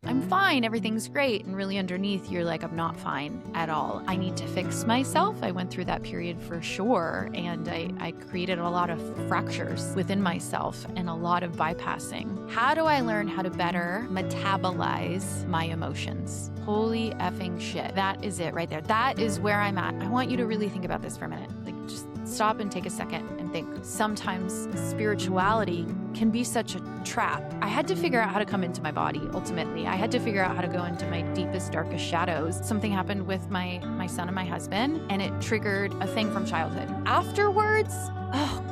I'm fine, everything's great. And really underneath, you're like, I'm not fine at all. I need to fix myself. I went through that period for sure. And I created a lot of fractures within myself and a lot of bypassing. How do I learn how to better metabolize my emotions? Holy effing shit. That is it right there. That is where I'm at. I want you to really think about this for a minute. Like, just stop and take a second and think. Sometimes spirituality can be such a trap. I had to figure out how to come into my body, ultimately. I had to figure out how to go into my deepest, darkest shadows. Something happened with my son and my husband, and it triggered a thing from childhood. Afterwards, oh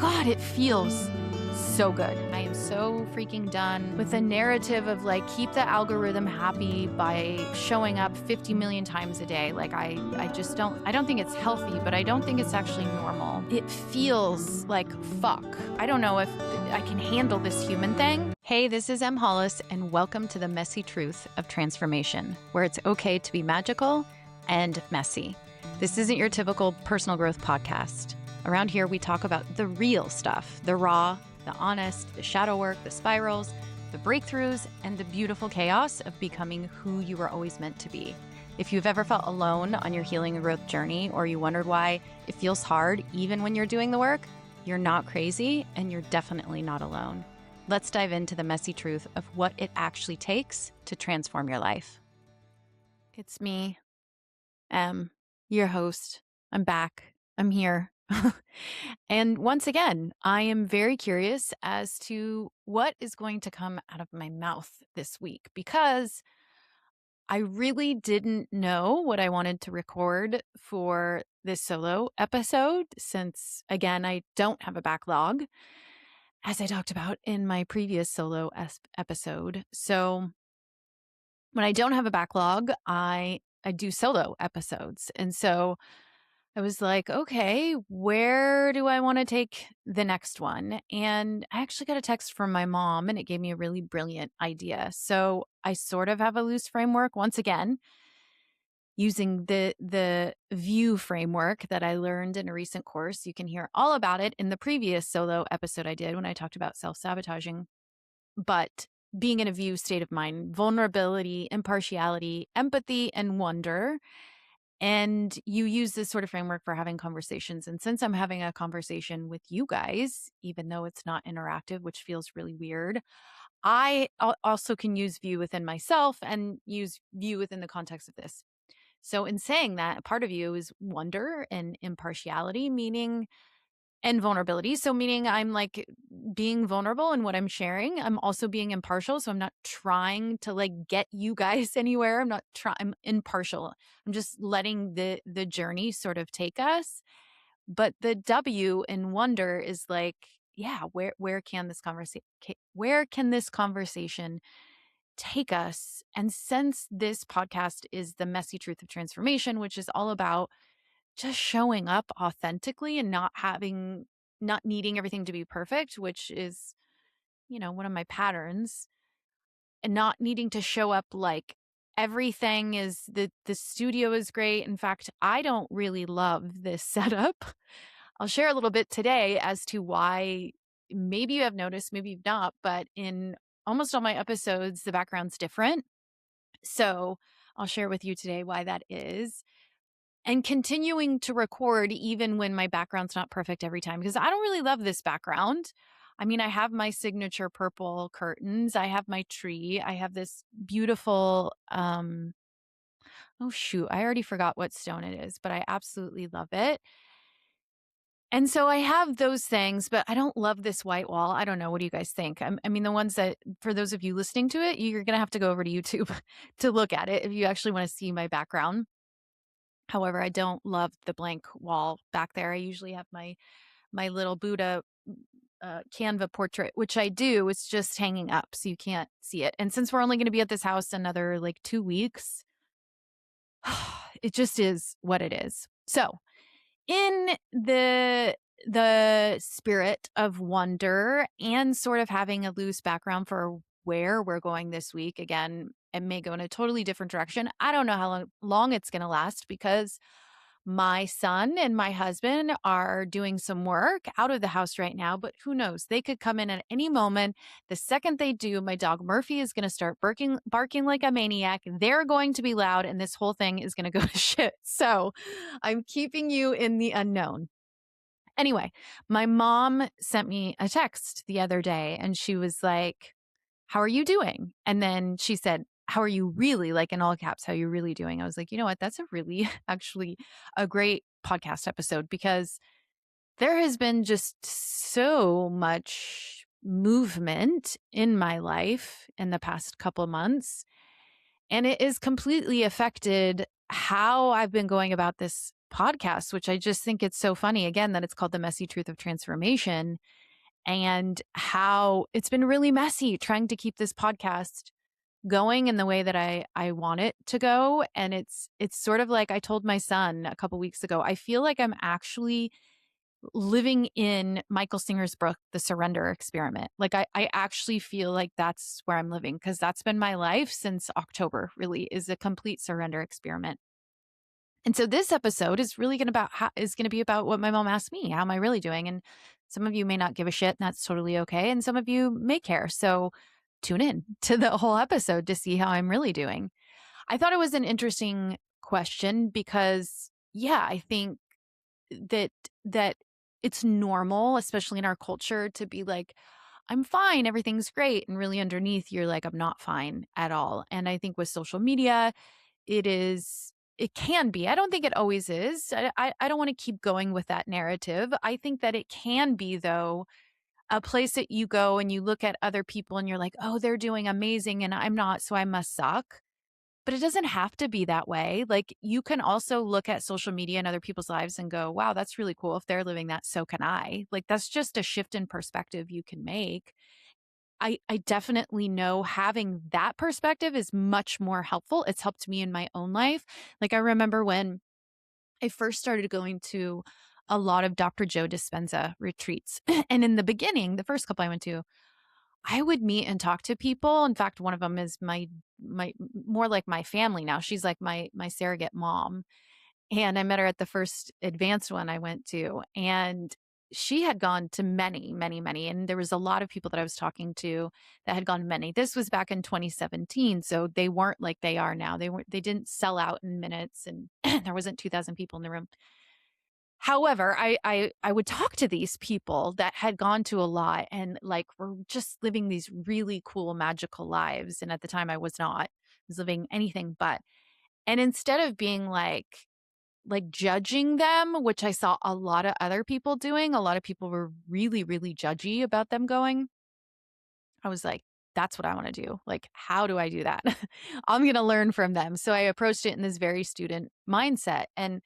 God, it feels so good. I am so freaking done with the narrative of like, keep the algorithm happy by showing up 50 million times a day. Like I don't think it's healthy, but I don't think it's actually normal. It feels like fuck. I don't know if I can handle this human thing. Hey, this is Em Hollis, and welcome to the messy truth of transformation, where it's okay to be magical and messy. This isn't your typical personal growth podcast. Around here, we talk about the real stuff, the raw, the honest, the shadow work, the spirals, the breakthroughs, and the beautiful chaos of becoming who you were always meant to be. If you've ever felt alone on your healing and growth journey, or you wondered why it feels hard even when you're doing the work, you're not crazy, and you're definitely not alone. Let's dive into the messy truth of what it actually takes to transform your life. It's me, your host. I'm back. I'm here. And once again, I am very curious as to what is going to come out of my mouth this week, because I really didn't know what I wanted to record for this solo episode, since, again, I don't have a backlog, as I talked about in my previous solo episode. So when I don't have a backlog, I do solo episodes. And so I was like, okay, where do I want to take the next one? And I actually got a text from my mom, and it gave me a really brilliant idea. So I sort of have a loose framework, once again, using the view framework that I learned in a recent course. You can hear all about it in the previous solo episode I did when I talked about self-sabotaging. But being in a view state of mind, vulnerability, impartiality, empathy, and wonder. And you use this sort of framework for having conversations. And since I'm having a conversation with you guys, even though it's not interactive, which feels really weird, I also can use view within myself and use view within the context of this. So in saying that, a part of you is wonder and impartiality, meaning, and vulnerability. So meaning I'm like being vulnerable in what I'm sharing. I'm also being impartial. So I'm not trying to like get you guys anywhere. I'm impartial. I'm just letting the journey sort of take us. But the W in wonder is like, yeah, where can this conversation take us? And since this podcast is the messy truth of transformation, which is all about just showing up authentically and not needing everything to be perfect, which is, one of my patterns, and not needing to show up like everything is the studio is great. In fact, I don't really love this setup. I'll share a little bit today as to why. Maybe you have noticed, maybe you've not, but in almost all my episodes, the background's different. So I'll share with you today why that is. And continuing to record even when my background's not perfect every time, because I don't really love this background. I mean, I have my signature purple curtains. I have my tree. I have this beautiful, oh shoot, I already forgot what stone it is, but I absolutely love it. And so I have those things, but I don't love this white wall. I don't know. What do you guys think? I mean, the ones that, for those of you listening to it, you're going to have to go over to YouTube to look at it if you actually want to see my background. However, I don't love the blank wall back there. I usually have my little Buddha Canva portrait, which I do. It's just hanging up, so you can't see it. And since we're only going to be at this house another like 2 weeks, it just is what it is. So in the spirit of wonder and sort of having a loose background for where we're going this week, again, it may go in a totally different direction. I don't know how long it's going to last, because My son and my husband are doing some work out of the house right now, but who knows? They could come in at any moment. The second they do, my dog Murphy is going to start barking like a maniac. They're going to be loud, and this whole thing is going to go to shit. So I'm keeping you in the unknown. Anyway, my mom sent me a text the other day, and she was like, "How are you doing?" And then she said, "How are you really?" Like in all caps, "How are you really doing?" I was like, you know what? That's a really actually a great podcast episode because there has been just so much movement in my life in the past couple months. And it has completely affected how I've been going about this podcast, which I just think it's so funny, again, that it's called The Messy Truth of Transformation, and how it's been really messy trying to keep this podcast going in the way that I want it to go. And it's sort of like I told my son a couple weeks ago, I feel like I'm actually living in Michael Singer's book, The Surrender Experiment. Like I actually feel like that's where I'm living because that's been my life since October, really, is a complete surrender experiment. And so this episode is really going to be about what my mom asked me, how am I really doing? And some of you may not give a shit, and that's totally okay. And some of you may care. So tune in to the whole episode to see how I'm really doing. I thought it was an interesting question because yeah, I think that that it's normal, especially in our culture, to be like, I'm fine, everything's great. And really underneath, you're like, I'm not fine at all. And I think with social media, it can be. I don't think it always is. I don't want to keep going with that narrative. I think that it can be, though, a place that you go and you look at other people and you're like, oh, they're doing amazing and I'm not, so I must suck. But it doesn't have to be that way. Like you can also look at social media and other people's lives and go, wow, that's really cool. If they're living that, so can I. Like that's just a shift in perspective you can make. I definitely know having that perspective is much more helpful. It's helped me in my own life. Like I remember when I first started going to a lot of Dr. Joe Dispenza retreats. And in the beginning, the first couple I went to, I would meet and talk to people. In fact, one of them is my more like my family now. She's like my surrogate mom. And I met her at the first advanced one I went to. And she had gone to many, many, many. And there was a lot of people that I was talking to that had gone to many. This was back in 2017. So they weren't like they are now. They didn't sell out in minutes and there wasn't 2,000 people in the room. However, I would talk to these people that had gone to a lot and like were just living these really cool, magical lives. And at the time I was not, I was living anything but. And instead of being like judging them, which I saw a lot of other people doing, a lot of people were really, really judgy about them going. I was like, that's what I want to do. Like, how do I do that? I'm going to learn from them. So I approached it in this very student mindset. And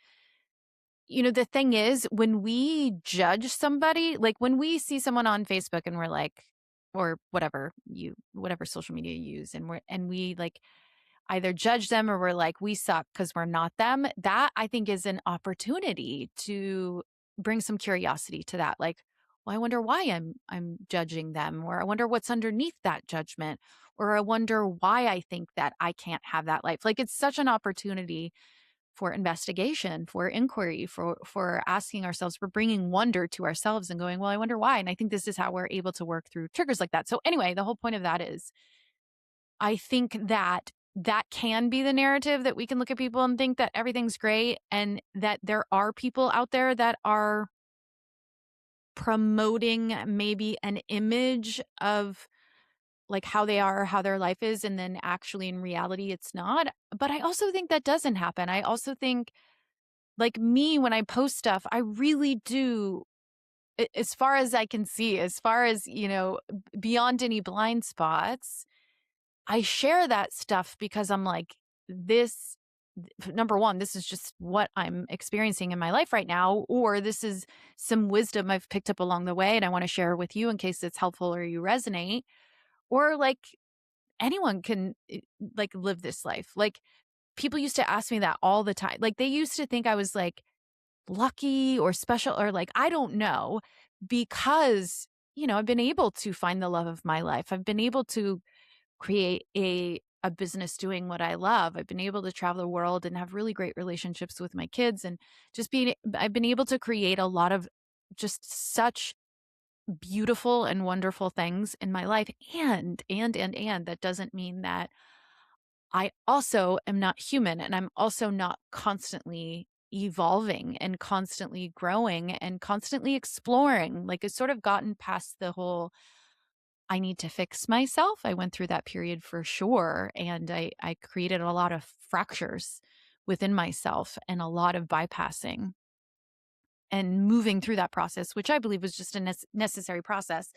the thing is, when we judge somebody, like when we see someone on Facebook and we're like, or whatever social media you use, and we like either judge them or we're like, we suck because we're not them. That I think is an opportunity to bring some curiosity to that. Like, well, I wonder why I'm judging them, or I wonder what's underneath that judgment, or I wonder why I think that I can't have that life. Like it's such an opportunity for investigation, for inquiry, for asking ourselves, for bringing wonder to ourselves and going, well, I wonder why. And I think this is how we're able to work through triggers like that. So anyway, the whole point of that is I think that can be the narrative, that we can look at people and think that everything's great and that there are people out there that are promoting maybe an image of like how they are, how their life is, and then actually in reality it's not. But I also think that doesn't happen. I also think like me, when I post stuff, I really do, as far as I can see, as far as, beyond any blind spots, I share that stuff because I'm like, number one, this is just what I'm experiencing in my life right now, or this is some wisdom I've picked up along the way and I want to share with you in case it's helpful or you resonate, or like anyone can like live this life. Like people used to ask me that all the time. Like they used to think I was like lucky or special or like, I don't know, because, I've been able to find the love of my life. I've been able to create a a business doing what I love. I've been able to travel the world and have really great relationships with my kids and I've been able to create a lot of just such beautiful and wonderful things in my life. And that doesn't mean that I also am not human and I'm also not constantly evolving and constantly growing and constantly exploring. Like it's sort of gotten past the whole I need to fix myself. I went through that period for sure. And I created a lot of fractures within myself and a lot of bypassing and moving through that process, which I believe was just a necessary process.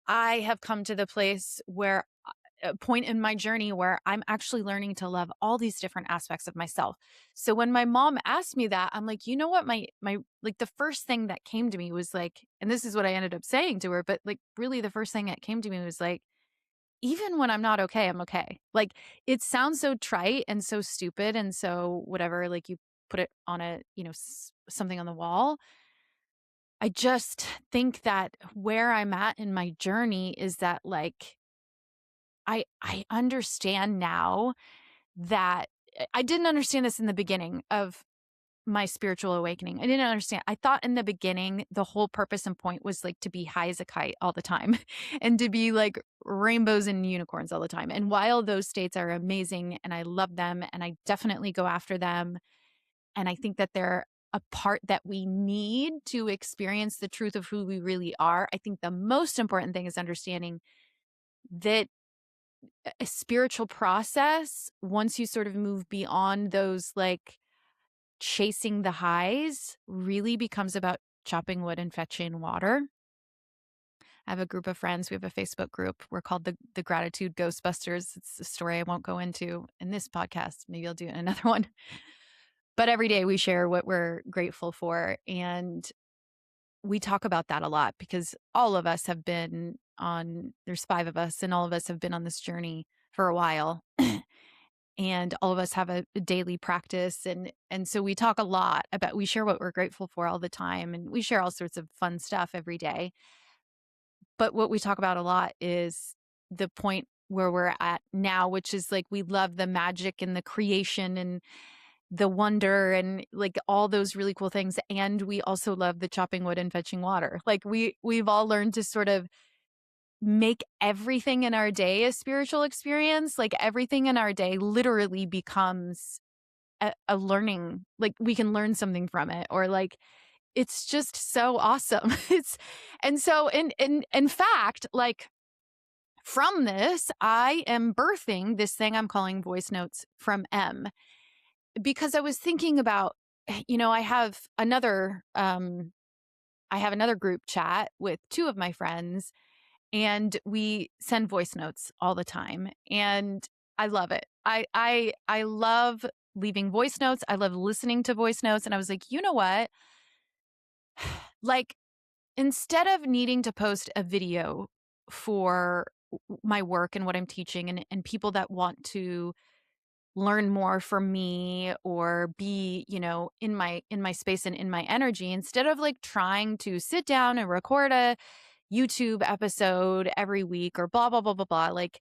I have come to the place where a point in my journey where I'm actually learning to love all these different aspects of myself. So when my mom asked me that, I'm like, you know what, my like the first thing that came to me was like, and this is what I ended up saying to her, but like really the first thing that came to me was like, even when I'm not okay, I'm okay. Like it sounds so trite and so stupid and so whatever, like you put it on a, something on the wall. I just think that where I'm at in my journey is that like I understand now that I didn't understand this in the beginning of my spiritual awakening. I didn't understand. I thought in the beginning the whole purpose and point was like to be high as a kite all the time and to be like rainbows and unicorns all the time. And while those states are amazing and I love them and I definitely go after them and I think that they're a part that we need to experience the truth of who we really are, I think the most important thing is understanding that a spiritual process, once you sort of move beyond those like chasing the highs, really becomes about chopping wood and fetching water. I have a group of friends. We have a Facebook group. We're called the Gratitude Ghostbusters. It's a story I won't go into in this podcast. Maybe I'll do it in another one. But every day we share what we're grateful for. And we talk about that a lot because all of us have been on, there's 5 of us, and all of us have been on this journey for a while. And all of us have a daily practice. And so we talk a lot about, we share what we're grateful for all the time. And we share all sorts of fun stuff every day. But what we talk about a lot is the point where we're at now, which is like we love the magic and the creation and the wonder and like all those really cool things. And we also love the chopping wood and fetching water. Like we've all learned to sort of make everything in our day a spiritual experience. Like everything in our day literally becomes a learning, like we can learn something from it, or like it's just so awesome. It's and so in fact, like from this, I am birthing this thing I'm calling Voice Notes from M, because I was thinking about, I have another group chat with 2 of my friends, and we send voice notes all the time. And I love it. I love leaving voice notes. I love listening to voice notes. And I was like, you know what? Like, instead of needing to post a video for my work and what I'm teaching and people that want to learn more from me or be, in my space and in my energy, instead of like trying to sit down and record a YouTube episode every week or blah, blah, blah, blah, blah. Like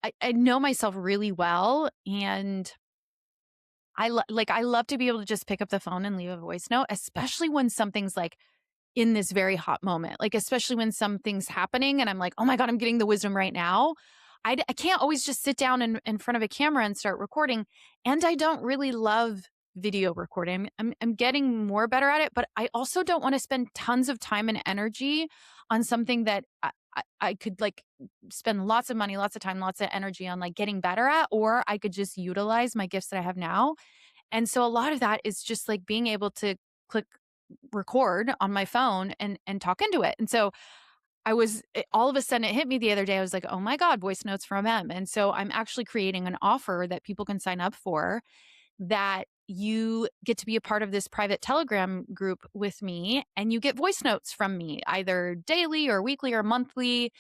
I know myself really well. And I love to be able to just pick up the phone and leave a voice note, especially when something's like in this very hot moment, like especially when something's happening and I'm like, oh my God, I'm getting the wisdom right now. I can't always just sit down in front of a camera and start recording. And I don't really love video recording. I'm getting more better at it, but I also don't want to spend tons of time and energy on something that I could like spend lots of money, lots of time, lots of energy on like getting better at, or I could just utilize my gifts that I have now. And so a lot of that is just like being able to click record on my phone and talk into it. And so all of a sudden it hit me the other day. I was like, oh my God, voice notes from M. And so I'm actually creating an offer that people can sign up for, that you get to be a part of this private Telegram group with me and you get voice notes from me either daily or weekly or monthly.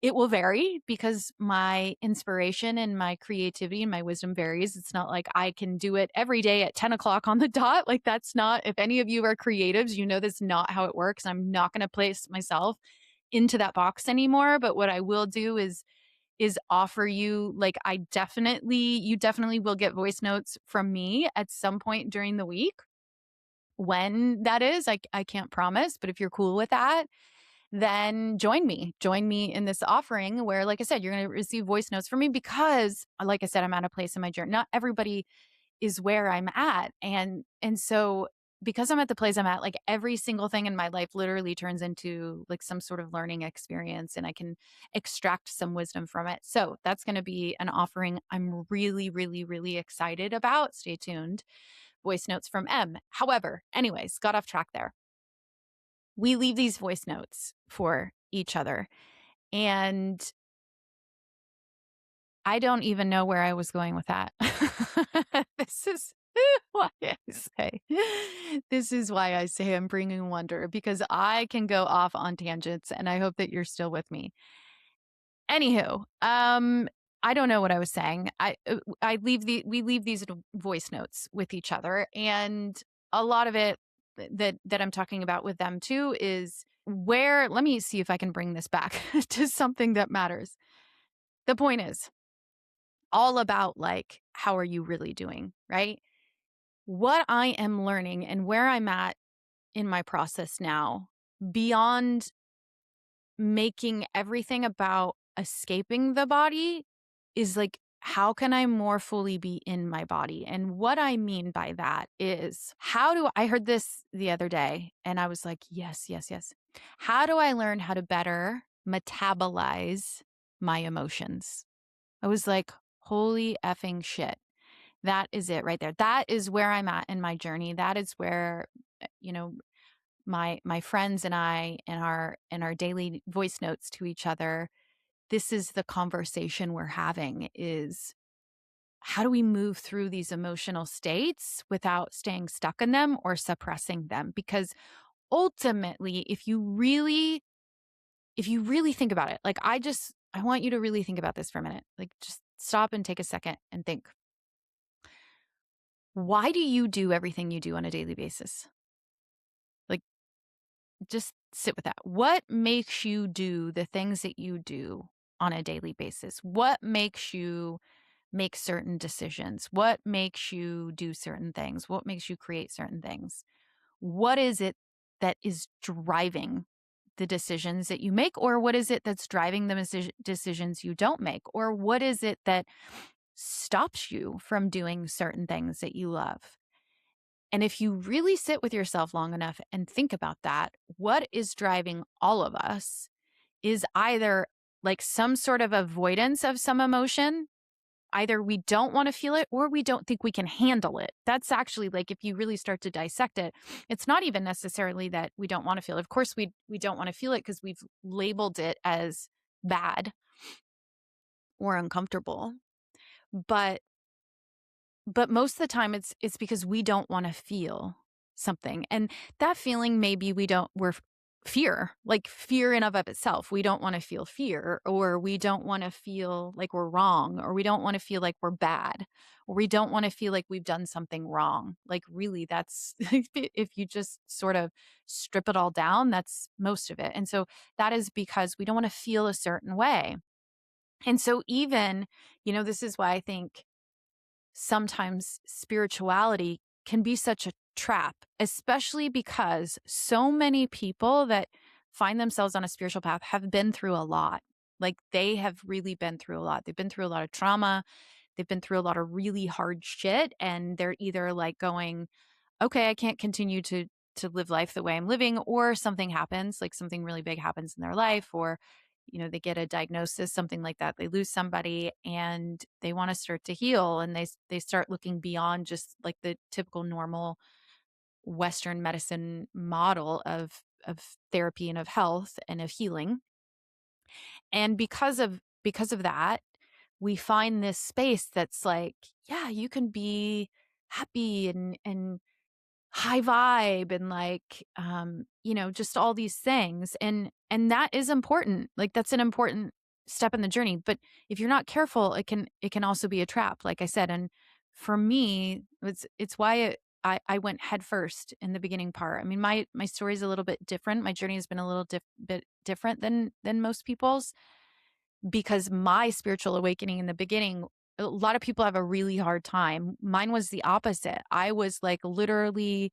It will vary because my inspiration and my creativity and my wisdom varies. It's not like I can do it every day at 10 o'clock on the dot. Like that's not, if any of you are creatives, you know, that's not how it works. I'm not going to place myself into that box anymore. But what I will do is is offer you, like, you definitely will get voice notes from me at some point during the week. When that is, I can't promise, but if you're cool with that, then join me. Join me in this offering where, like I said, you're going to receive voice notes from me because, like I said, I'm at a place in my journey. Not everybody is where I'm at. And so because I'm at the place I'm at, like every single thing in my life literally turns into like some sort of learning experience and I can extract some wisdom from it. So that's going to be an offering I'm really, really, really excited about. Stay tuned. Voice notes from M. However, anyways, got off track there. We leave these voice notes for each other. And I don't even know where I was going with that. This is why I say I'm bringing wonder because I can go off on tangents and I hope that you're still with me. Anywho, I don't know what I was saying. We leave these voice notes with each other, and a lot of it that I'm talking about with them too is where. Let me see if I can bring this back to something that matters. The point is all about like how are you really doing, right? What I am learning and where I'm at in my process now, beyond making everything about escaping the body, is like, how can I more fully be in my body? And what I mean by that is, I heard this the other day and I was like, yes, yes, yes. How do I learn how to better metabolize my emotions? I was like, holy effing shit. That is it right there. That is where I'm at in my journey. That is where, you know, my friends and I and our daily voice notes to each other, this is the conversation we're having is how do we move through these emotional states without staying stuck in them or suppressing them? Because ultimately, if you really think about it, like I want you to really think about this for a minute. Like just stop and take a second and think. Why do you do everything you do on a daily basis? Like just sit with that. What makes you do the things that you do on a daily basis? What makes you make certain decisions? What makes you do certain things? What makes you create certain things? What is it that is driving the decisions that you make? Or what is it that's driving the decisions you don't make? Or what is it that stops you from doing certain things that you love? And if you really sit with yourself long enough and think about that, what is driving all of us is either like some sort of avoidance of some emotion. Either we don't want to feel it or we don't think we can handle it. That's actually like if you really start to dissect it, it's not even necessarily that we don't want to feel it. Of course, we don't want to feel it because we've labeled it as bad or uncomfortable. But most of the time it's because we don't want to feel something. And that feeling maybe we're fear, like fear in of itself. We don't want to feel fear, or we don't want to feel like we're wrong, or we don't want to feel like we're bad, or we don't want to feel like we've done something wrong. Like really that's if you just sort of strip it all down, that's most of it. And so that is because we don't want to feel a certain way. And so even, this is why I think sometimes spirituality can be such a trap, especially because so many people that find themselves on a spiritual path have been through a lot. Like they have really been through a lot. They've been through a lot of trauma. They've been through a lot of really hard shit. And they're either like going, okay, I can't continue to live life the way I'm living, or something happens, like something really big happens in their life, or they get a diagnosis, something like that. They lose somebody and they want to start to heal, and they start looking beyond just like the typical normal Western medicine model of therapy and of health and of healing. And because of that, we find this space that's like, yeah, you can be happy and high vibe and like just all these things, and that is important. Like that's an important step in the journey, but if you're not careful, it can also be a trap, like I said. And for me, it's why I went head first in the beginning part. I mean, my story is a little bit different. My journey has been a little bit different than most people's, because my spiritual awakening in the beginning, a lot of people have a really hard time. Mine was the opposite. I was like literally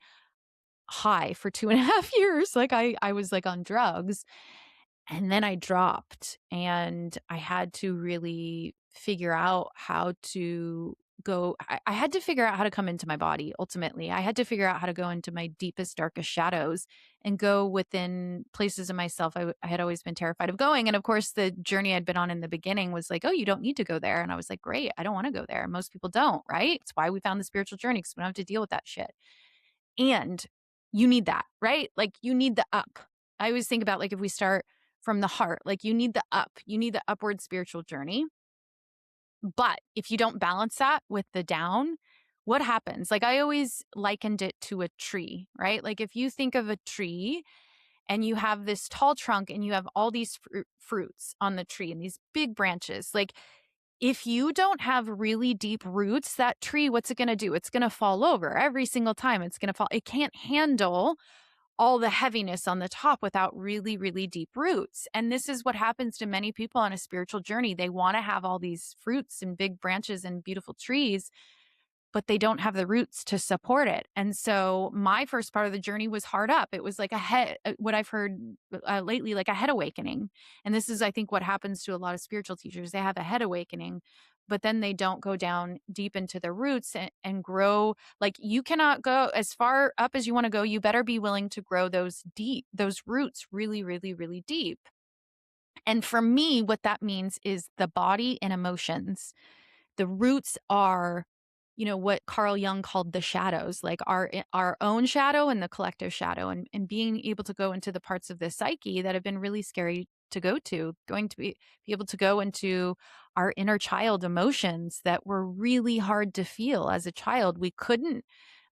high for 2.5 years. Like I was like on drugs. And then I dropped and I had to really figure out how to go. I had to figure out how to come into my body ultimately. I had to figure out how to go into my deepest, darkest shadows and go within places of myself I had always been terrified of going. And of course, the journey I'd been on in the beginning was like, oh, you don't need to go there. And I was like, great, I don't want to go there. Most people don't, right? It's why we found the spiritual journey because we don't have to deal with that shit. And you need that, right? Like you need the up. I always think about like if we start from the heart, like you need the up, you need the upward spiritual journey. But if you don't balance that with the down, what happens? Like I always likened it to a tree, right? Like if you think of a tree and you have this tall trunk and you have all these fruits on the tree and these big branches, like if you don't have really deep roots, that tree, what's it going to do? It's going to fall over every single time. It's going to fall. It can't handle all the heaviness on the top without really, really deep roots. And this is what happens to many people on a spiritual journey. They want to have all these fruits and big branches and beautiful trees, but they don't have the roots to support it. And so my first part of the journey was hard up. It was like a head, what I've heard lately, like a head awakening. And this is, I think, what happens to a lot of spiritual teachers. They have a head awakening, but then they don't go down deep into the roots and grow. Like you cannot go as far up as you want to go. You better be willing to grow those roots really, really, really deep. And for me, what that means is the body and emotions. The roots are, what Carl Jung called the shadows, like our own shadow and the collective shadow, and being able to go into the parts of the psyche that have been really scary to go to, going to be able to go into our inner child emotions that were really hard to feel as a child. We couldn't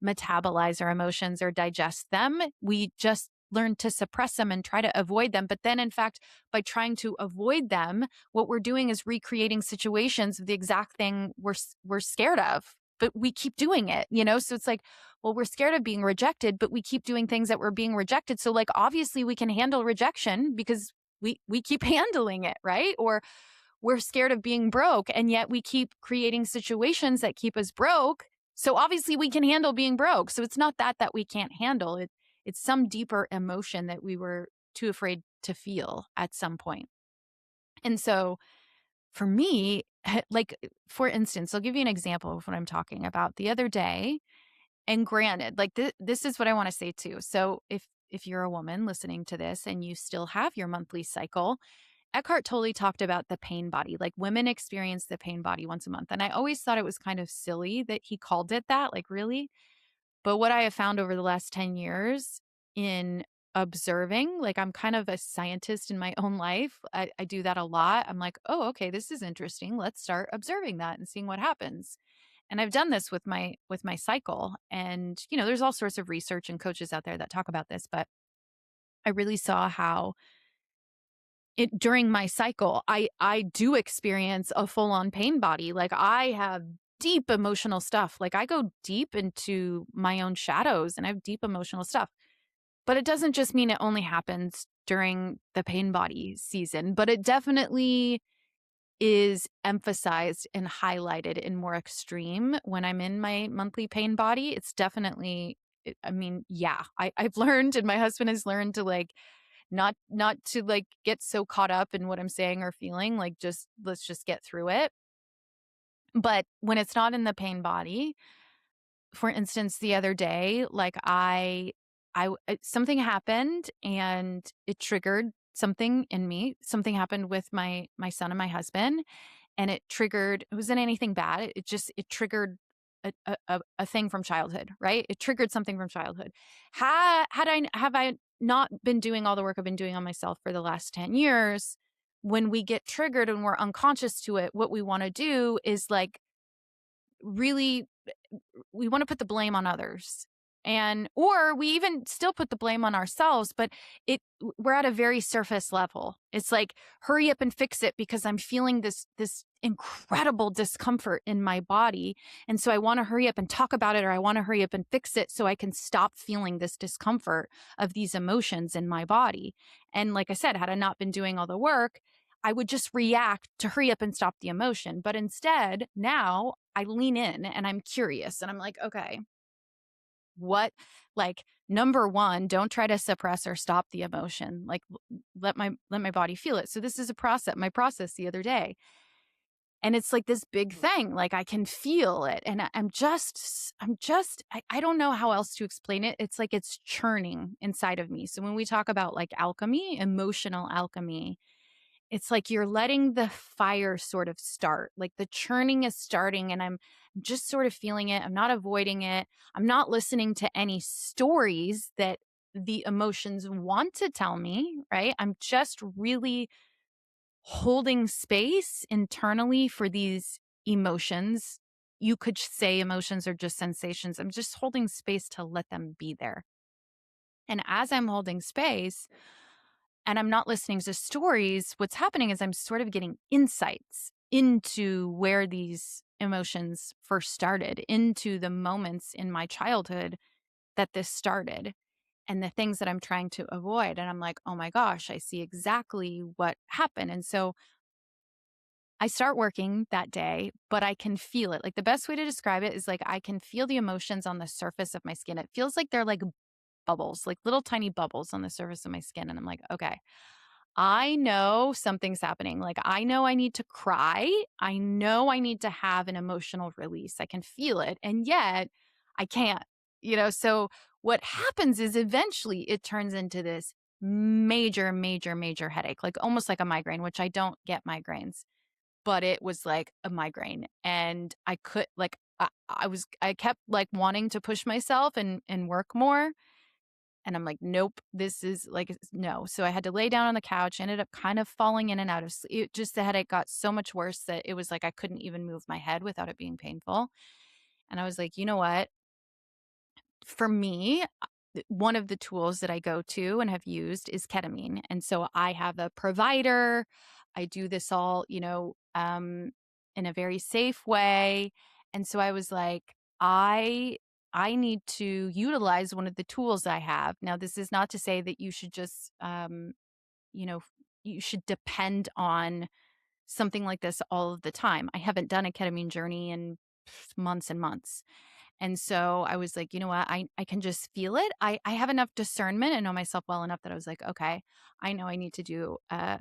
metabolize our emotions or digest them. We just learned to suppress them and try to avoid them. But then, in fact, by trying to avoid them, what we're doing is recreating situations of the exact thing we're scared of. But we keep doing it, So it's like, well, we're scared of being rejected, but we keep doing things that we're being rejected. So like, obviously we can handle rejection because we keep handling it, right? Or we're scared of being broke, and yet we keep creating situations that keep us broke. So obviously we can handle being broke. So it's not that we can't handle it. It's some deeper emotion that we were too afraid to feel at some point. And so for me, like, for instance, I'll give you an example of what I'm talking about. The other day, and granted, like this is what I want to say too. So if you're a woman listening to this and you still have your monthly cycle, Eckhart Tolle talked about the pain body. Like women experience the pain body once a month. And I always thought it was kind of silly that he called it that, like really. But what I have found over the last 10 years in observing, like I'm kind of a scientist in my own life. I do that a lot. I'm like, oh, okay, this is interesting. Let's start observing that and seeing what happens. And I've done this with my cycle. And, there's all sorts of research and coaches out there that talk about this, but I really saw how during my cycle, I do experience a full on pain body. Like I have deep emotional stuff. Like I go deep into my own shadows and I have deep emotional stuff. But it doesn't just mean it only happens during the pain body season, but it definitely is emphasized and highlighted in more extreme when I'm in my monthly pain body. It's definitely, I've learned, and my husband has learned to like, not to like get so caught up in what I'm saying or feeling, like let's just get through it. But when it's not in the pain body, for instance, the other day, like something happened and it triggered something in me. Something happened with my son and my husband, and it wasn't anything bad. It triggered a thing from childhood, right? It triggered something from childhood. Have I not been doing all the work I've been doing on myself for the last 10 years? When we get triggered and we're unconscious to it, what we want to do is like really, we want to put the blame on others. Or we even still put the blame on ourselves, but we're at a very surface level. It's like, hurry up and fix it because I'm feeling this incredible discomfort in my body. And so I want to hurry up and talk about it, or I want to hurry up and fix it so I can stop feeling this discomfort of these emotions in my body. And like I said, had I not been doing all the work, I would just react to hurry up and stop the emotion. But instead, now I lean in and I'm curious and I'm like, okay, what, like, number one, don't try to suppress or stop the emotion. Like, let my body feel it. So this is my process the other day. And it's like this big thing. Like I can feel it. And I don't know how else to explain it. It's like it's churning inside of me. So when we talk about like alchemy, emotional alchemy, it's like you're letting the fire sort of start. Like the churning is starting and I'm just sort of feeling it. I'm not avoiding it. I'm not listening to any stories that the emotions want to tell me, right? I'm just really holding space internally for these emotions. You could say emotions are just sensations. I'm just holding space to let them be there. And as I'm holding space and I'm not listening to stories, what's happening is I'm sort of getting insights into where these emotions first started, into the moments in my childhood that this started and the things that I'm trying to avoid. And I'm like, oh my gosh, I see exactly what happened. And so I start working that day, but I can feel it. Like the best way to describe it is like I can feel the emotions on the surface of my skin. It feels like they're like bubbles, like little tiny bubbles on the surface of my skin. And I'm like, okay, I know something's happening. Like I know I need to cry. I know I need to have an emotional release. I can feel it. And yet I can't, so what happens is eventually it turns into this major, major, major headache, like almost like a migraine, which I don't get migraines, but it was like a migraine and I could like I kept like wanting to push myself and work more, and I'm like, nope, this is like no. So I had to lay down on the couch, ended up kind of falling in and out of sleep. Just the headache got so much worse that it was like I couldn't even move my head without it being painful. And I was like, you know what? For me, one of the tools that I go to and have used is ketamine. And so I have a provider. I do this all, in a very safe way. And so I was like, I need to utilize one of the tools I have. Now, this is not to say that you should just, you know, you should depend on something like this all of the time. I haven't done a ketamine journey in months and months. And so I was like, you know what? I can just feel it. I have enough discernment and know myself well enough that I was like, okay, I know I need to do a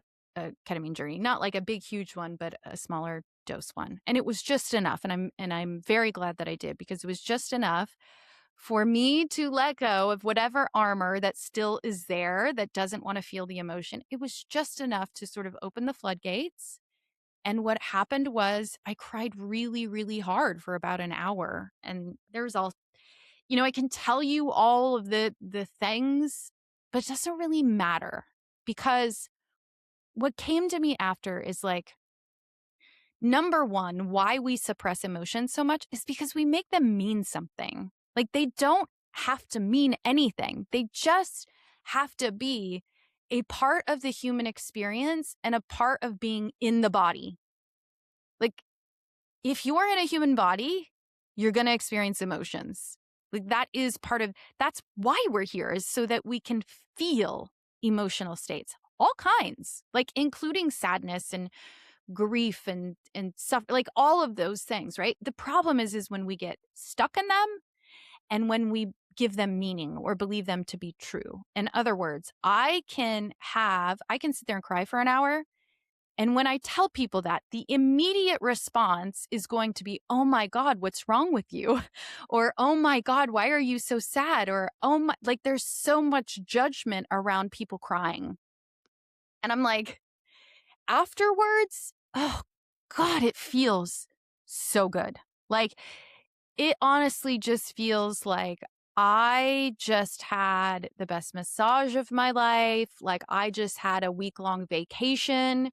ketamine journey, not like a big, huge one, but a smaller dose one. And it was just enough. And I'm very glad that I did, because it was just enough for me to let go of whatever armor that still is there that doesn't want to feel the emotion. It was just enough to sort of open the floodgates. And what happened was I cried really, really hard for about an hour. And there's all, I can tell you all of the things, but it doesn't really matter, because what came to me after is like, number one, why we suppress emotions so much is because we make them mean something. Like they don't have to mean anything. They just have to be a part of the human experience and a part of being in the body. Like if you're in a human body, you're going to experience emotions. Like that's why we're here, is so that we can feel emotional states, all kinds, like including sadness and grief and stuff, like all of those things, right? The problem is when we get stuck in them and when we give them meaning or believe them to be true. In other words, I can sit there and cry for an hour. And when I tell people that, the immediate response is going to be, oh my God, what's wrong with you? Or, oh my God, why are you so sad? Or, oh my, like there's so much judgment around people crying. And I'm like, afterwards, oh God, it feels so good. Like it honestly just feels like I just had the best massage of my life. Like I just had a week-long vacation.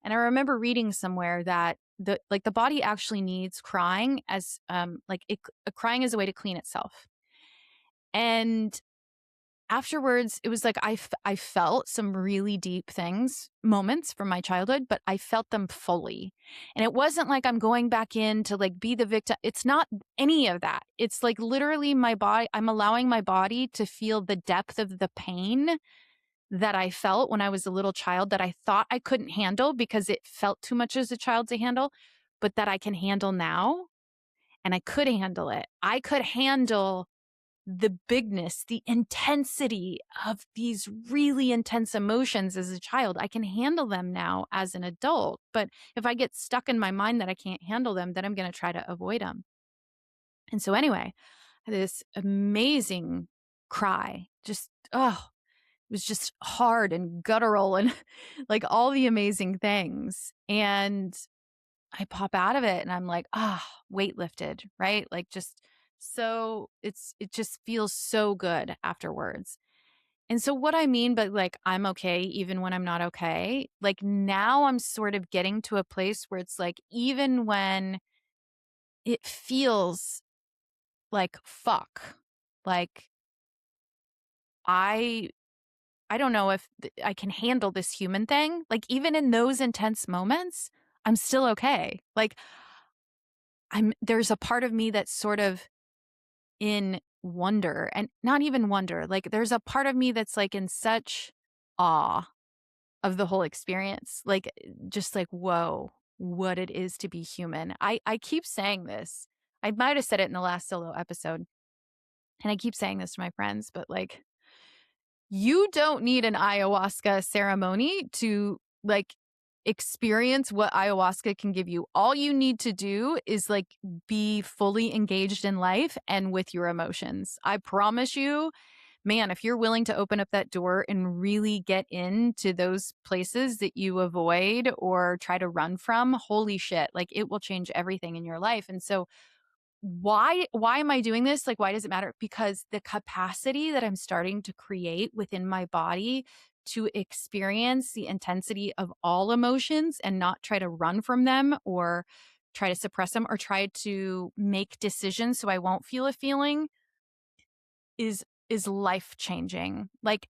And I remember reading somewhere that the body actually needs crying as crying is a way to clean itself. And afterwards, it was like I felt some really deep moments from my childhood, but I felt them fully. And it wasn't like I'm going back in to like be the victim. It's not any of that. It's like literally my body, I'm allowing my body to feel the depth of the pain that I felt when I was a little child that I thought I couldn't handle because it felt too much as a child to handle, but that I can handle now. And I could handle it. I could handle the bigness, the intensity of these really intense emotions as a child. I can handle them now as an adult. But if I get stuck in my mind that I can't handle them, then I'm going to try to avoid them. And so, anyway, this amazing cry, just, oh, it was just hard and guttural and like all the amazing things. And I pop out of it and I'm like, weight lifted, right? Like just so it just feels so good afterwards. And so what I mean by like I'm okay even when I'm not okay, like now I'm sort of getting to a place where it's like even when it feels like fuck, like I I don't know if I can handle this human thing. Like even in those intense moments, I'm still okay. Like there's a part of me that's sort of in wonder and not even wonder. Like there's a part of me that's like in such awe of the whole experience. Like just like, whoa, what it is to be human. I keep saying this. I might have said it in the last solo episode. And I keep saying this to my friends, but like you don't need an ayahuasca ceremony to like experience what ayahuasca can give you. All you need to do is like be fully engaged in life and with your emotions. I promise you, man, if you're willing to open up that door and really get into those places that you avoid or try to run from, holy shit, like it will change everything in your life. And so why am I doing this? Like, why does it matter? Because the capacity that I'm starting to create within my body to experience the intensity of all emotions and not try to run from them or try to suppress them or try to make decisions so I won't feel a feeling is life changing. Like,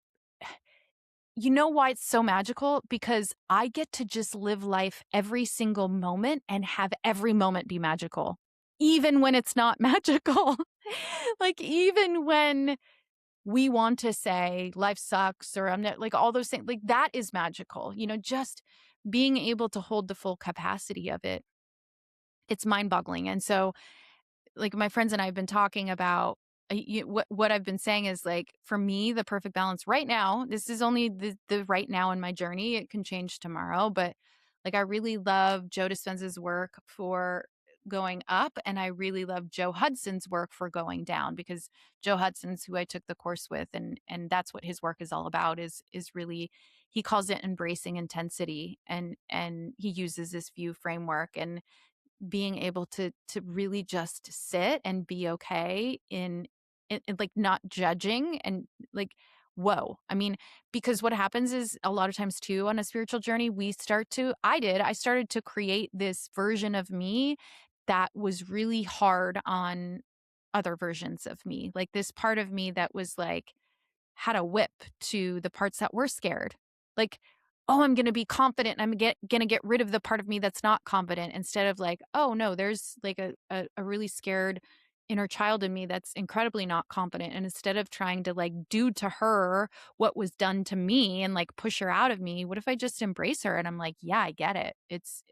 you know why it's so magical? Because I get to just live life every single moment and have every moment be magical, even when it's not magical. Like, even when we want to say life sucks or I'm not like all those things, like that is magical, just being able to hold the full capacity of it. It's mind boggling. And so, like my friends and I have been talking about what I've been saying is like for me the perfect balance right now. This is only the right now in my journey. It can change tomorrow, but like I really love Joe Dispenza's work for going up, and I really love Joe Hudson's work for going down because Joe Hudson's who I took the course with, and that's what his work is all about. Is really he calls it embracing intensity, and he uses this view framework and being able to really just sit and be okay in like not judging and like whoa. I mean, because what happens is a lot of times too on a spiritual journey I started to create this version of me that was really hard on other versions of me, like this part of me that was like had a whip to the parts that were scared. Like, oh, I'm going to be confident and going to get rid of the part of me that's not confident instead of like, oh no, there's like a really scared inner child in me that's incredibly not confident. And instead of trying to like do to her what was done to me and like push her out of me, what if I just embrace her? And I'm like, yeah, I get it. It's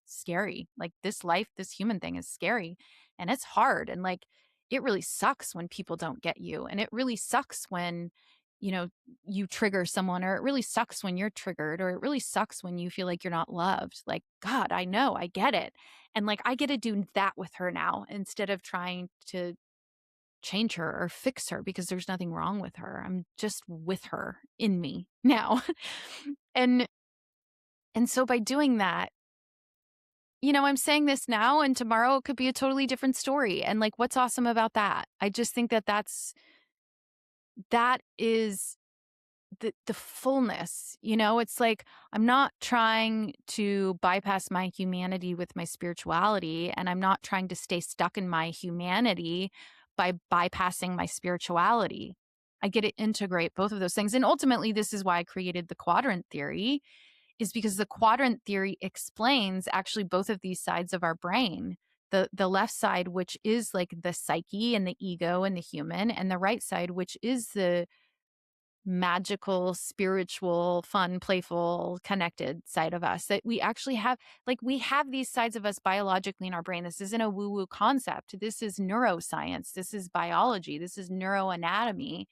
scary. Like this life, this human thing is scary and it's hard. And like, it really sucks when people don't get you. And it really sucks when you trigger someone, or it really sucks when you're triggered, or it really sucks when you feel like you're not loved. Like, God, I know, I get it. And like, I get to do that with her now instead of trying to change her or fix her because there's nothing wrong with her. I'm just with her in me now. and, and so by doing that, I'm saying this now and tomorrow it could be a totally different story. And like, what's awesome about that? I just think that is the fullness, it's like I'm not trying to bypass my humanity with my spirituality, and I'm not trying to stay stuck in my humanity by bypassing my spirituality. I get to integrate both of those things. And ultimately, this is why I created the quadrant theory, is because the quadrant theory explains actually both of these sides of our brain. The left side, which is like the psyche and the ego and the human, and the right side, which is magical, spiritual, fun, playful, connected side of us that we actually have. Like, we have these sides of us biologically in our brain. This isn't a woo-woo concept. This is neuroscience. This is biology. This is neuroanatomy.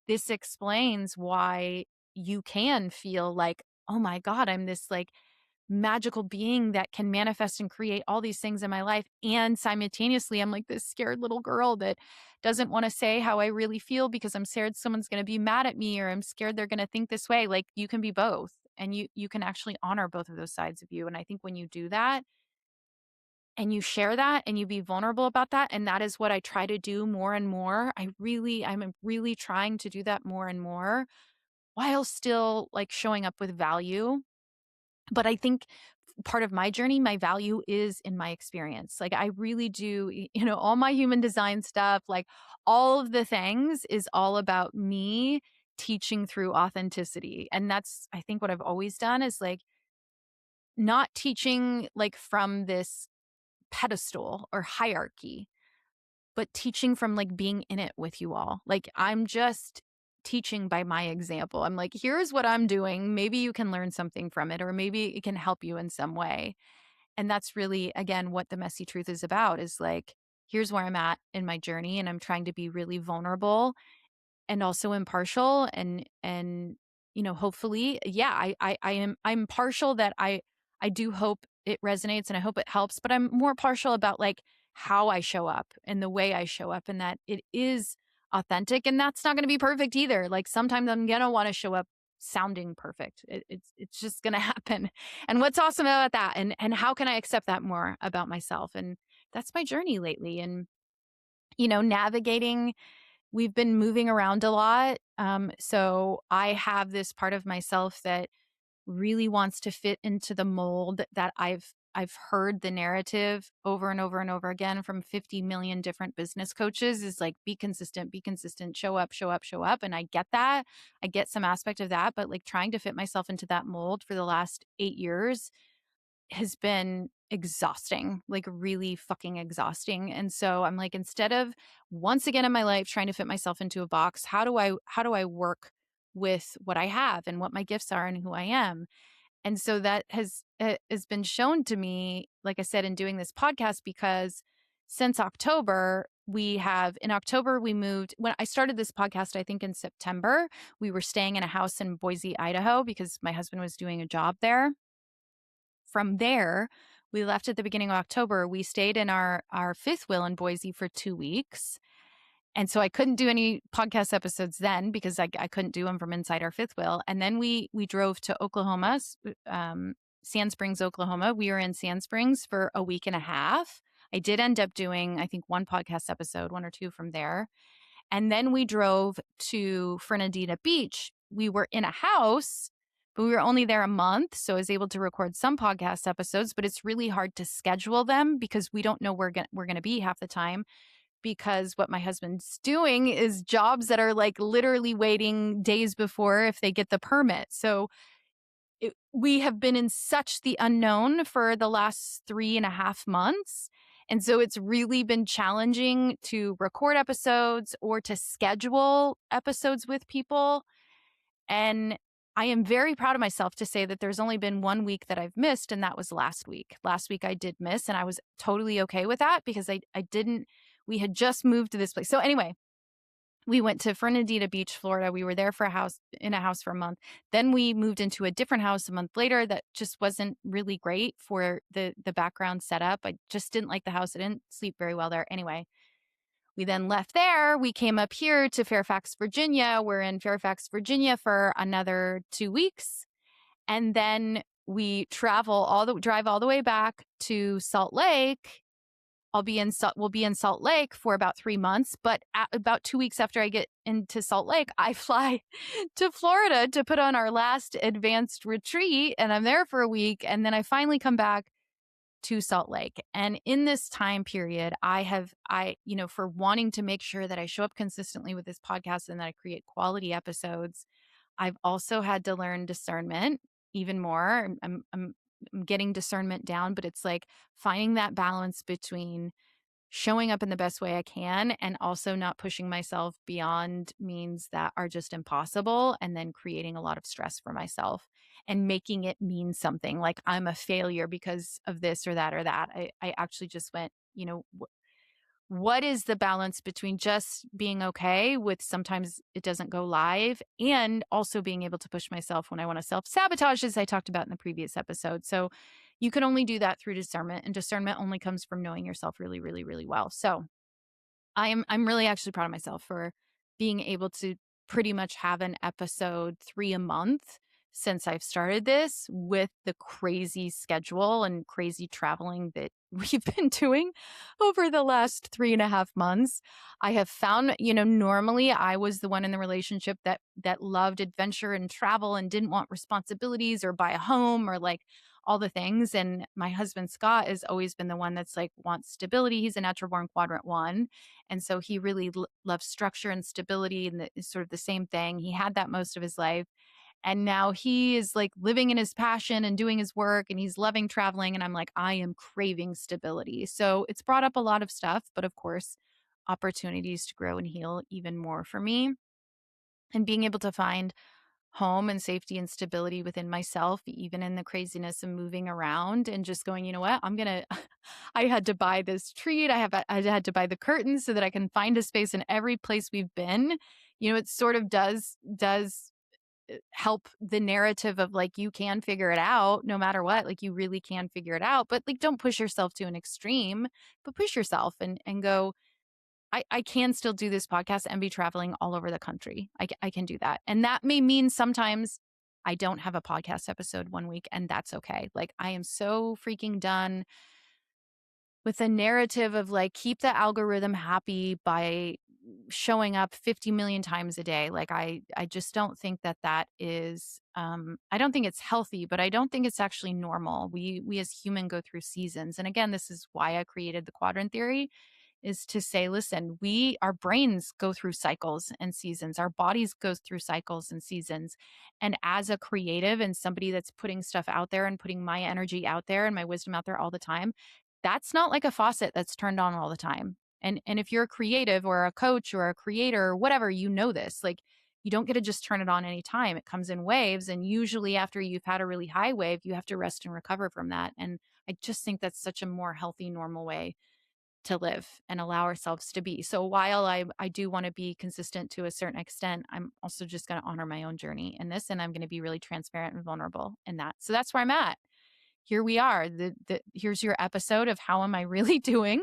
This explains why you can feel like, oh my God, I'm this like magical being that can manifest and create all these things in my life. And simultaneously, I'm like this scared little girl that doesn't want to say how I really feel because I'm scared someone's going to be mad at me, or I'm scared they're going to think this way. Like, you can be both, and you can actually honor both of those sides of you. And I think when you do that and you share that and you be vulnerable about that, and that is what I try to do more and more. I'm really trying to do that more and more while still like showing up with value. But I think part of my journey, my value is in my experience. Like, I really do, all my human design stuff, like all of the things is all about me teaching through authenticity. And that's, I think, what I've always done is like not teaching like from this pedestal or hierarchy, but teaching from like being in it with you all. Like, I'm just teaching by my example. I'm like, here's what I'm doing. Maybe you can learn something from it, or maybe it can help you in some way. And that's really, again, what the messy truth is about, is like, here's where I'm at in my journey. And I'm trying to be really vulnerable and also impartial, and hopefully, yeah, I'm partial that I do hope it resonates and I hope it helps, but I'm more partial about like how I show up and the way I show up, and that it is authentic. And that's not going to be perfect either. Like, sometimes I'm going to want to show up sounding perfect. It's just going to happen. And what's awesome about that, and how can I accept that more about myself? And that's my journey lately. And navigating, we've been moving around a lot. So I have this part of myself that really wants to fit into the mold that I've heard the narrative over and over and over again from 50 million different business coaches, is like, be consistent, show up, show up, show up. And I get that. I get some aspect of that, but like trying to fit myself into that mold for the last 8 years has been exhausting, like really fucking exhausting. And so I'm like, instead of once again in my life trying to fit myself into a box, how do I work with what I have and what my gifts are and who I am? And so that has been shown to me, like I said, in doing this podcast, because since October, in October, we moved. When I started this podcast, I think in September, we were staying in a house in Boise, Idaho, because my husband was doing a job there. From there, we left at the beginning of October. We stayed in our fifth wheel in Boise for 2 weeks. And so I couldn't do any podcast episodes then because I couldn't do them from inside our fifth wheel. And then we drove to Oklahoma, Sand Springs, Oklahoma. We were in Sand Springs for a week and a half. I did end up doing, I think, one podcast episode, one or two from there. And then we drove to Fernandina Beach. We were in a house, but we were only there a month. So I was able to record some podcast episodes, but it's really hard to schedule them because we don't know where we're going to be half the time. Because what my husband's doing is jobs that are like literally waiting days before if they get the permit. So we have been in such the unknown for the last 3.5 months. And so it's really been challenging to record episodes or to schedule episodes with people. And I am very proud of myself to say that there's only been 1 week that I've missed, and that was last week. Last week I did miss, and I was totally okay with that because we had just moved to this place. So anyway, we went to Fernandina Beach, Florida. We were there in a house for a month. Then we moved into a different house a month later that just wasn't really great for the background setup. I just didn't like the house. I didn't sleep very well there. Anyway, we then left there. We came up here to Fairfax, Virginia. We're in Fairfax, Virginia for another 2 weeks. And then we drive all the way back to Salt Lake. We'll be in Salt Lake for about 3 months, but about 2 weeks after I get into Salt Lake, I fly to Florida to put on our last advanced retreat, and I'm there for a week, and then I finally come back to Salt Lake. And in this time period, for wanting to make sure that I show up consistently with this podcast and that I create quality episodes, I've also had to learn discernment even more. I'm getting discernment down, but it's like finding that balance between showing up in the best way I can, and also not pushing myself beyond means that are just impossible, and then creating a lot of stress for myself and making it mean something like I'm a failure because of this or that or that. I actually just went, what is the balance between just being okay with sometimes it doesn't go live and also being able to push myself when I want to self-sabotage, as I talked about in the previous episode. So you can only do that through discernment, and discernment only comes from knowing yourself really, really, really well. So I'm really actually proud of myself for being able to pretty much have an episode 3 a month since I've started this, with the crazy schedule and crazy traveling that we've been doing over the last 3.5 months. I have found, normally I was the one in the relationship that loved adventure and travel and didn't want responsibilities or buy a home or like all the things. And my husband Scott has always been the one that's like wants stability. He's a natural born quadrant 1. And so he really loves structure and stability, and it's sort of the same thing. He had that most of his life. And now he is like living in his passion and doing his work, and he's loving traveling. And I'm like, I am craving stability. So it's brought up a lot of stuff, but of course, opportunities to grow and heal even more for me. And being able to find home and safety and stability within myself, even in the craziness of moving around, and just going, you know what, I had to buy this treat. I had to buy the curtains so that I can find a space in every place we've been. It sort of does help the narrative of like, you can figure it out no matter what, like you really can figure it out, but like, don't push yourself to an extreme, but push yourself and go, I can still do this podcast and be traveling all over the country. I can do that. And that may mean sometimes I don't have a podcast episode one week, and that's okay. Like, I am so freaking done with the narrative of like, keep the algorithm happy by showing up 50 million times a day. Like, I just don't think that is, I don't think it's healthy, but I don't think it's actually normal. We as human go through seasons. And again, this is why I created the quadrant theory, is to say, listen, our brains go through cycles and seasons. Our bodies go through cycles and seasons. And as a creative and somebody that's putting stuff out there and putting my energy out there and my wisdom out there all the time, that's not like a faucet that's turned on all the time. And if you're a creative or a coach or a creator or whatever, you know this, like, you don't get to just turn it on anytime. It comes in waves. And usually after you've had a really high wave, you have to rest and recover from that. And I just think that's such a more healthy, normal way to live and allow ourselves to be. So while I do want to be consistent to a certain extent, I'm also just going to honor my own journey in this, and I'm going to be really transparent and vulnerable in that. So that's where I'm at. Here we are. Here's your episode of How Am I Really Doing?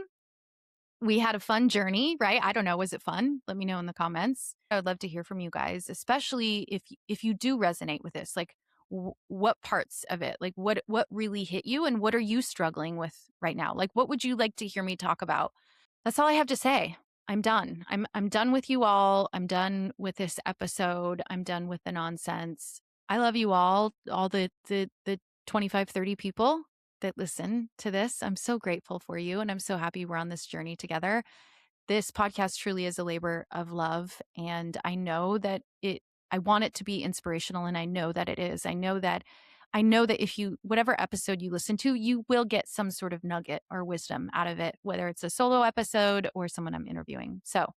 We had a fun journey, right? I don't know. Was it fun? Let me know in the comments. I would love to hear from you guys, especially if you do resonate with this. Like, what parts of it, like what really hit you, and what are you struggling with right now? Like, what would you like to hear me talk about? That's all I have to say. I'm done. I'm done with you all. I'm done with this episode. I'm done with the nonsense. I love you all the 25, 30 people that listen to this. I'm so grateful for you, and I'm so happy we're on this journey together. This podcast truly is a labor of love, and I know that I want it to be inspirational, and I know that it is. I know that if whatever episode you listen to, you will get some sort of nugget or wisdom out of it, whether it's a solo episode or someone I'm interviewing. So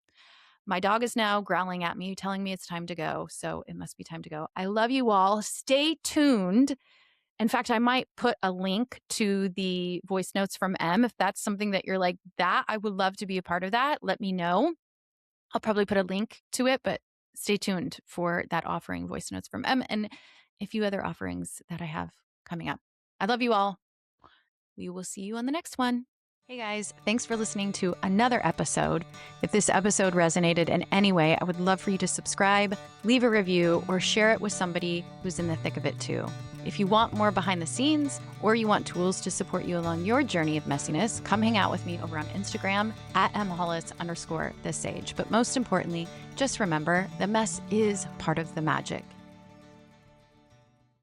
my dog is now growling at me, telling me it's time to go. So it must be time to go. I love you all. Stay tuned. In fact, I might put a link to the voice notes from M. If that's something that you're like, that I would love to be a part of that, let me know. I'll probably put a link to it, but stay tuned for that offering, voice notes from M, and a few other offerings that I have coming up. I love you all. We will see you on the next one. Hey guys, thanks for listening to another episode. If this episode resonated in any way, I would love for you to subscribe, leave a review, or share it with somebody who's in the thick of it too. If you want more behind the scenes, or you want tools to support you along your journey of messiness, come hang out with me over on Instagram at mhollis_thesage. But most importantly, just remember, the mess is part of the magic.